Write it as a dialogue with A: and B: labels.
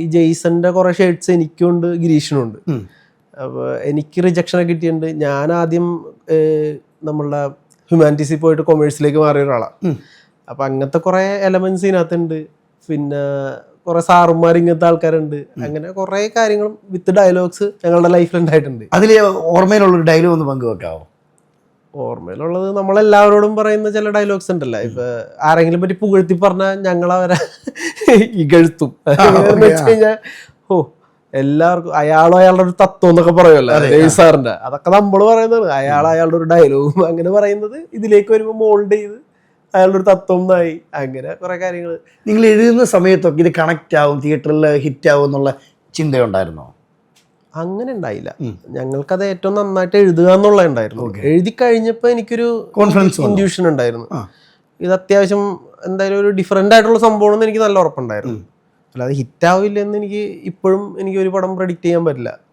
A: ഈ ജെയ്സന്റെ കുറെ ഷർട്ട്സ് എനിക്കുണ്ട്, ഗിരീഷിനുണ്ട്. അപ്പോൾ എനിക്ക് റിജക്ഷനെ കിട്ടിയിട്ടുണ്ട്. ഞാൻ ആദ്യം നമ്മളുടെ ഹ്യൂമാനിറ്റീസിൽ പോയിട്ട് കൊമേഴ്സിലേക്ക് മാറിയ ഒരാളാണ്. അപ്പം അങ്ങനത്തെ കുറേ എലമെന്റ്സ് ഇതിനകത്തുണ്ട്. പിന്നെ കുറെ സാറുമാർ ഇങ്ങനത്തെ ആൾക്കാരുണ്ട്. അങ്ങനെ കുറെ കാര്യങ്ങളും വിത്ത് ഡയലോഗ്സ് ഞങ്ങളുടെ ലൈഫിൽ ഉണ്ടായിട്ടുണ്ട്.
B: അതിൽ ഓർമ്മയിലുള്ളൊരു ഡയലോഗ് ഒന്ന് പങ്കുവെക്കാവോ?
A: ഓർമ്മയിലുള്ളത് നമ്മളെല്ലാവരോടും പറയുന്ന ചില ഡയലോഗ്സ് ഉണ്ടല്ലോ. ഇപ്പൊ ആരെങ്കിലും പറ്റി പുകഴ്ത്തി പറഞ്ഞാൽ ഞങ്ങളവരെ ഇകഴ്ത്തും. വെച്ച് കഴിഞ്ഞാൽ എല്ലാവർക്കും അയാളുടെ ഒരു തത്വം എന്നൊക്കെ പറയുമല്ലോ സാറിന്റെ, അതൊക്കെ നമ്മൾ പറയുന്നതാണ്. അയാളുടെ ഒരു ഡയലോഗും അങ്ങനെ പറയുന്നത് ഇതിലേക്ക് വരുമ്പോൾ മോൾഡ് ചെയ്ത് അയാളുടെ ഒരു തത്വം എന്നായി. അങ്ങനെ കുറെ കാര്യങ്ങൾ.
B: നിങ്ങൾ എഴുതുന്ന സമയത്തൊക്കെ ഇത് കണക്റ്റ് ആവും, തിയേറ്ററിൽ ഹിറ്റ് ആവും എന്നുള്ള ചിന്തയുണ്ടായിരുന്നോ?
A: അങ്ങനെ ഉണ്ടായില്ല. ഞങ്ങൾക്കത് ഏറ്റവും നന്നായിട്ട് എഴുതുക എന്നുള്ള ഉണ്ടായിരുന്നു. എഴുതി കഴിഞ്ഞപ്പോൾ എനിക്കൊരു
B: കോൺഫിഡൻസ്,
A: ഇൻഡ്യൂഷൻ ഉണ്ടായിരുന്നു. ഇത് അത്യാവശ്യം എന്തായാലും ഒരു ഡിഫറെന്റ് ആയിട്ടുള്ള സംഭവമാണെന്ന് എനിക്ക് നല്ല ഉറപ്പുണ്ടായിരുന്നു. അല്ലാതെ ഹിറ്റാവില്ലെന്ന് എനിക്ക് ഇപ്പോഴും ഒരു പടം പ്രെഡിക്റ്റ് ചെയ്യാൻ പറ്റില്ല.